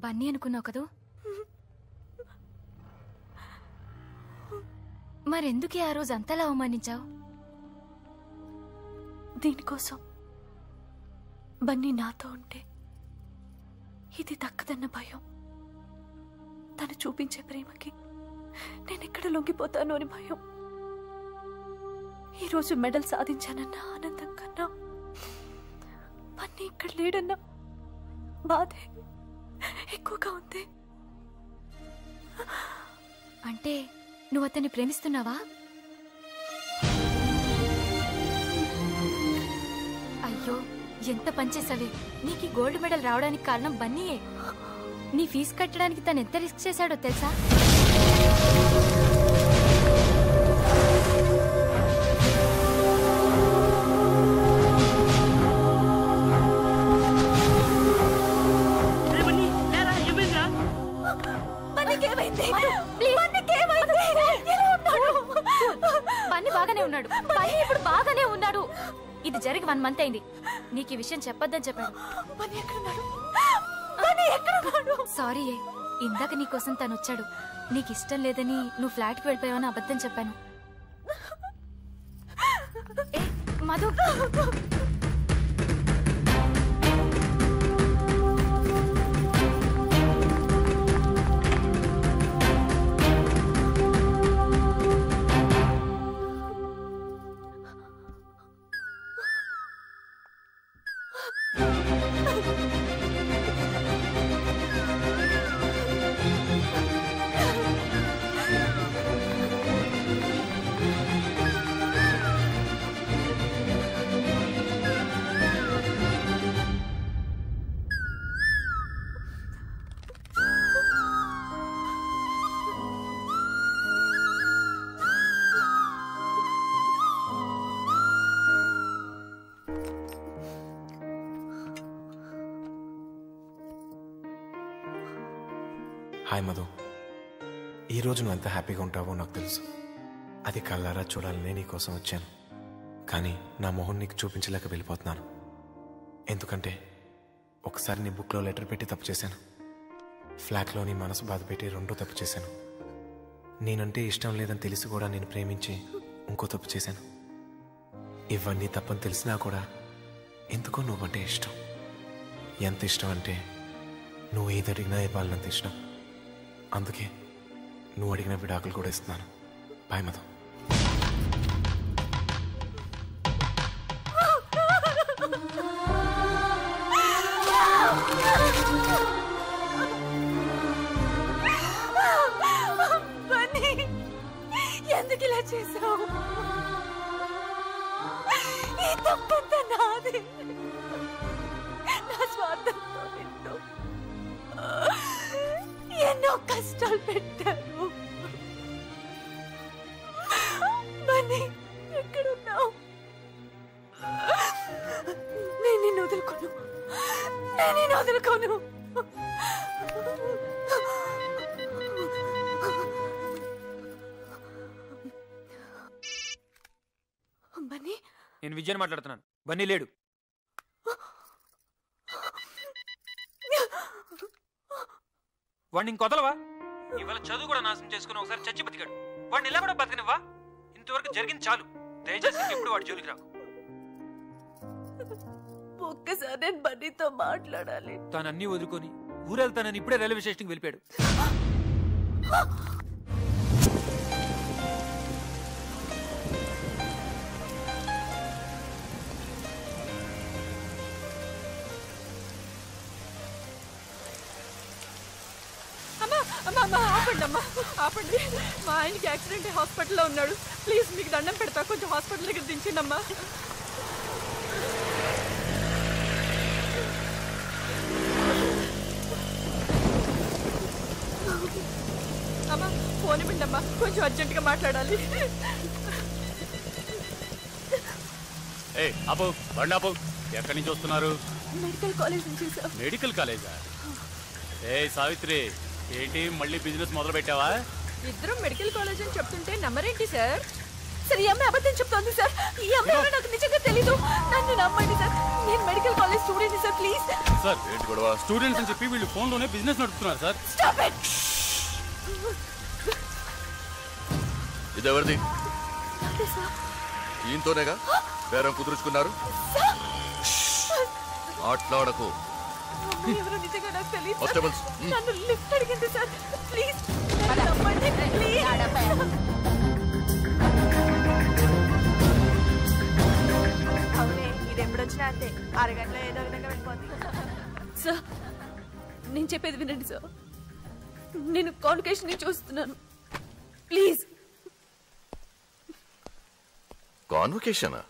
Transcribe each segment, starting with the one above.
బన్నీ అనుకున్నావు కదూ, మరెందుకే ఆ రోజు అంతలా అవమానించావు? దీనికోసం బన్నీ నాతో ఉంటే ఇది దక్కదన్న భయం, తను చూపించే ప్రేమకి నేనెక్కడ లొంగిపోతాను అని భయం. ఈరోజు మెడల్ సాధించానన్న ఆనందం కన్నా బన్నీ ఇక్కడ లేడన్న బాధే ఎక్కువగా ఉంది. అంటే నువ్వు అతన్ని ప్రేమిస్తున్నావా? అయ్యో, ఎంత పనిచేసావే. నీకు గోల్డ్ మెడల్ రావడానికి కారణం బన్నీయే. నీ ఫీజు కట్టడానికి తను ఎంత రిస్క్ చేశాడో తెలుసా? బన్నీ బాగానే ఉన్నాడు. బన్నీ ఇప్పుడు బాగానే ఉన్నాడు. ఇది జరిగి 1 మంత్ అయింది. నీకు ఈ విషయం చెప్పొద్దని చెప్పాడు. సారీ, ఇందాక నీకోసం తను వచ్చాడు. నీకు ఇష్టం లేదని నువ్వు ఫ్లాట్కి వెళ్ళిపోయావని అబద్ధం చెప్పాను. మధు, హాయ్ మధు, ఈరోజు నువ్వు ఎంత హ్యాపీగా ఉంటావో నాకు తెలుసు. అది కళ్ళారా చూడాలనే నీకోసం వచ్చాను. కానీ నా మొహం నీకు చూపించలేక వెళ్ళిపోతున్నాను. ఎందుకంటే ఒకసారి నీ బుక్లో లెటర్ పెట్టి తప్పు చేశాను. ఫ్లాట్లో నీ మనసు బాధ పెట్టి 2 తప్పు చేశాను. నేనంటే ఇష్టం లేదని తెలిసి కూడా నేను ప్రేమించి ఇంకో తప్పు చేశాను. ఇవన్నీ తప్పని తెలిసినా కూడా ఎందుకో నువ్వంటే ఇష్టం. ఎంత ఇష్టం అంటే నువ్వు ఏది అడిగినా ఇవ్వాలన్నంత ఇష్టం. అందుకే నువ్వు అడిగిన విడాకులు కూడా ఇస్తున్నాను. బాయ్ మధు. ఎందుకు ఇలా చేసావు? ఈ తప్పంతా నాది. నా స్వార్థంతో నిన్ను ఎన్నో కష్టాలు పెట్టాను. బన్నీ, ఎక్కడున్నావు? నేను నిన్ను వదులుకోను. బన్నీ, నేను విజయన్ మాట్లాడుతున్నాను. బన్నీ లేడు. వాడిని ఇంకొదలవా? ఇవాళ చదువు కూడా నాశనం చేసుకుని ఒకసారి చచ్చి బతికాడు. వాడిని ఇలా కూడా బతికినవా? ఇంతవరకు జరిగింది చాలు. దయచేసి ఎప్పుడు వాడి జోలికి రాకు. ఒక్కసారి నేను బన్నీతో మాట్లాడాలి. తాను అన్నీ వదులుకొని ఊరెళ్తానని ఇప్పుడే రైల్వే స్టేషన్కి వెళ్ళిపోయాడు. ఆపండి, మా ఆయనకి యాక్సిడెంట్ హాస్పిటల్లో ఉన్నాడు. ప్లీజ్ మీకు దండం పెడతా, కొంచెం హాస్పిటల్ దగ్గర దించండమ్మా. అమ్మా, ఫోన్ ఇవ్వండమ్మా, కొంచెం అర్జెంటుగా మాట్లాడాలి. అప్పు బండి అప్పు. ఎక్కడి నుంచి వస్తున్నారు? మెడికల్ కాలేజ్ నుంచి సార్. మెడికల్ కాలేజా? సావిత్రి, ఏంటి మళ్ళీ బిజినెస్ మొదలు పెట్టావా? ఇద్దరం మెడికల్ కాలేజ్ అని చెప్తుంటే నమ్మరేంటి సార్? సార్ ఈ అమ్మాయి అబద్ధం చెప్తోంది సార్. ఈ అమ్మాయి నాకు నిజంగా తెలీదు. నన్ను నమ్మండి సార్. నేను medical college student sir, please. Sir ఏంటి గొడవ? స్టూడెంట్స్ అని చెప్పి వీళ్ళు ఫోన్లోనే బిజినెస్ నడుపుతున్నారు సార్. Stop it. ఇదెవరిది? ఈయనతోనేగా బేరం కుదుర్చుకున్నారు. మాట్లాడకు. ఎవరు నిజంగా నాకు తెలీదు. కానిస్టేబుల్స్ నన్ను లిఫ్ట్ అడిగింది సార్, ప్లీజ్ నమ్మండి ప్లీజ్. అవునే, ఇది ఎప్పుడొచ్చినా అంతే, అరగంటలో ఏదో విధంగా వెళ్ళిపోతుంది. సార్ నేను చెప్పేది వినండి సార్. నేను కాన్వకేషన్ ని చూస్తున్నాను, ప్లీజ్. కాన్వకేషనా?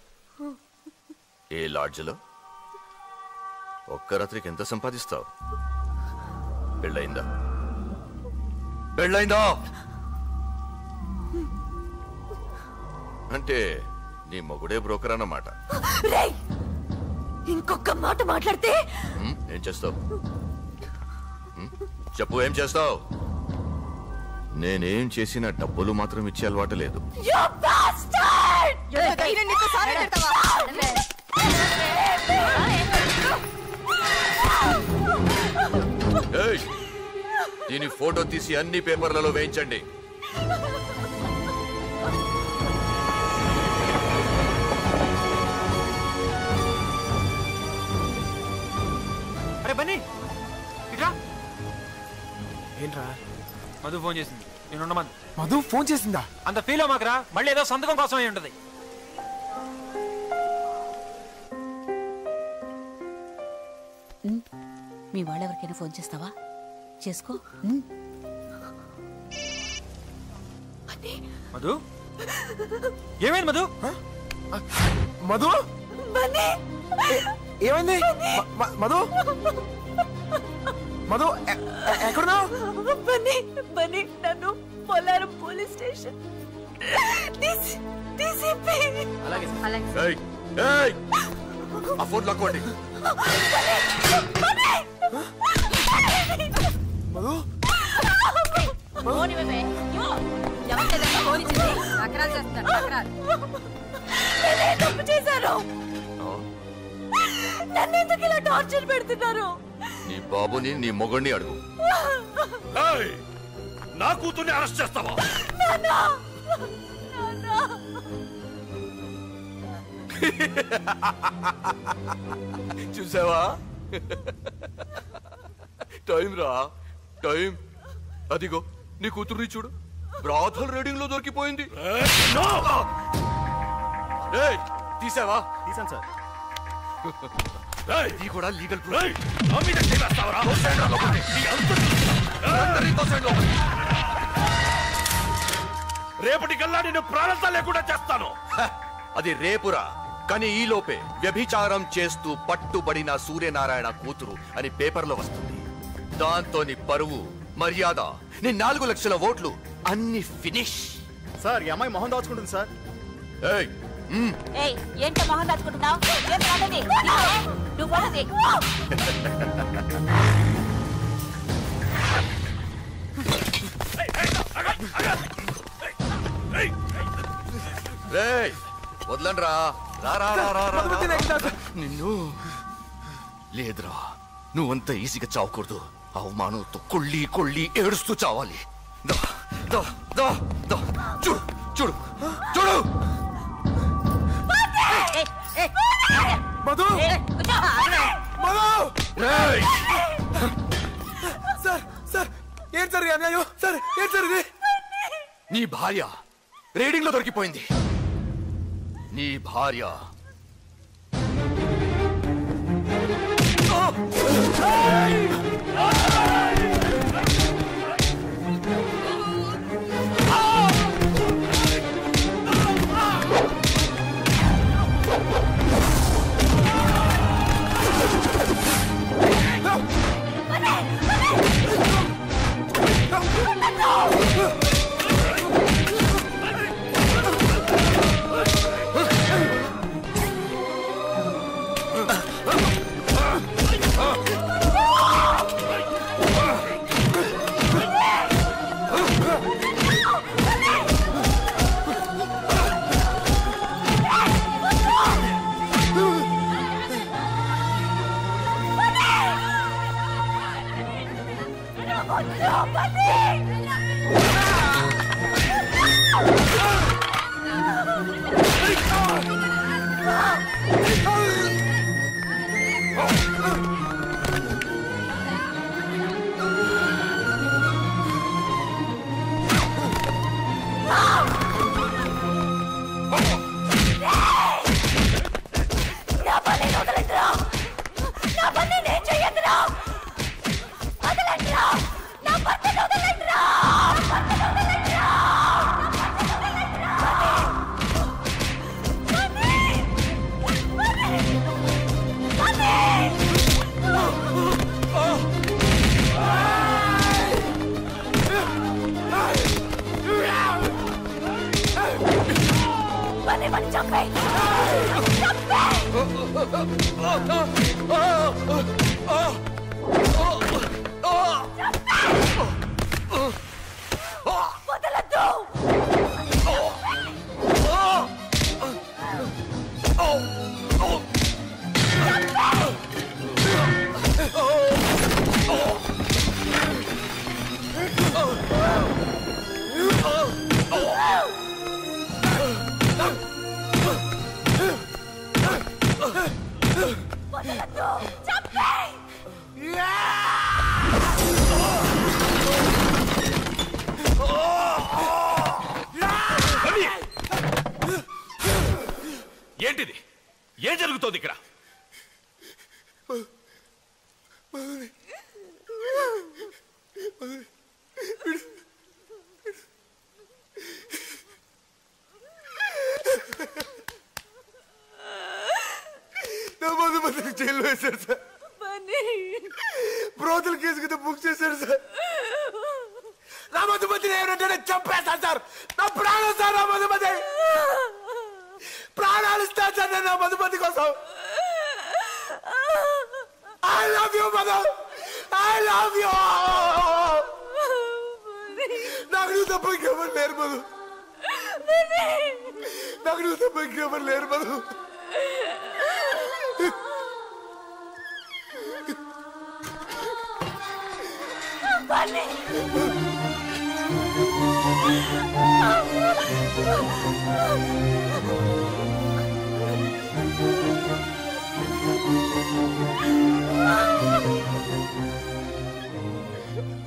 ఏ లాడ్జ్లో? ఒక్క రాత్రికి ఎంత సంపాదిస్తావు? పెళ్ళయిందా? పెళ్ళయిందా అంటే నీ మొగుడే బ్రోకర్ అన్నమాట. ఇంకొక మాట మాట్లాడితే ఏం చేస్తావు? చెప్పు, ఏం చేస్తావు? నేనేం చేసినా డబ్బులు మాత్రం ఇచ్చే అలవాటు లేదు. దీని ఫోటో తీసి అన్ని పేపర్లలో వేయించండి. అరే బన్నీ, ఇట్రా. ఏంట్రా? మధు ఫోన్ చేసింది, నేను ఉండమని. మధు ఫోన్ చేసిందా? అంత ఫీల్ అవ్వమాకరా, మళ్ళీ ఏదో సంతకం కోసం అయి ఉంటది. మీ వాళ్ళెవరికైనా ఫోన్ చేస్తావా? చేసుకో. మధు, ఏమైంది మధు? మధు ఏమైంది? మధు మధు ఎక్కడున్నావు? బన్నీ నన్ను పోలారం పోలీస్ స్టేషన్ ఆ ఫోన్ లాక్కోండి. మధు తప్పు చేశారు. నన్ను ఎందుకు ఇలా టార్చర్ పెడుతున్నారు? నీ బాబుని నీ మొగుడిని అడుగు. నా కూతుర్ని అరెస్ట్ చేస్తావా? చూసావా? టైం రా, టైం. అదిగో నీ కూతుర్ని చూడు, బ్రాథల్ రీడింగ్ లో దొరికిపోయింది. తీసావా? తీసాను సార్. ఇది కూడా లీగల్ రేపటికల్లా నేను ప్రాణాలతో లేకుండా చేస్తాను. అది రేపురా, కానీ ఈ లోపే వ్యభిచారం చేస్తూ పట్టుబడిన సూర్యనారాయణ కూతురు అని పేపర్లో వస్తుంది. దాంతో నీ పరువు, మర్యాద, నీ 4 లక్షల ఓట్లు అన్ని ఫినిష్. సార్ ఈ అమ్మాయి మొహం దాచుకుంటుంది సార్. ఏంటో మొహం దాచుకుంటున్నావు? వదలండ్రా. నిన్ను లేదురా, నువ్వంత ఈజీగా చావకూడదు. అవమానంతో కొళ్ళి కొళ్ళి ఏడుస్తూ చావాలి. చూడు చూడు చూడు. మధు సార్ సార్ ఏం జరిగింది? అన్యాయం సార్, ఏం జరిగింది? నీ భార్య రీడింగ్ లో దొరికిపోయింది. నీ భార్య ఏంటిది? ఏం జరుగుతోంది ఇక్కడ? నా మధుమతిని జైల్లో వేశారు సార్. బ్రోతల్ కేసు కింద బుక్ చేశారు సార్. నా మధుమతిని ఏమంటే చంపేస్తాను సార్. నా ప్రాణం సార్. నా మధుమతి ప్రాణాలు ఇస్తాను సార్ నేను నా మధుమతి కోసం. I love you Madhu. I love you. నాకు నువ్వు తప్ప ఇంకెవరు లేరు మధు. నాకు నువ్వు తప్ప ఇంకెవరు లేరు మధు.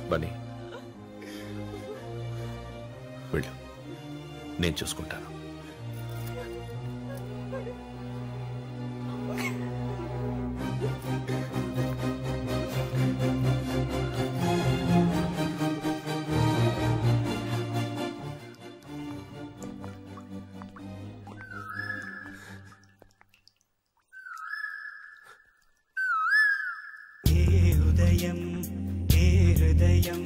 బన్నీ, వెళ్ళు, నేను చూసుకుంటాను. హృదయం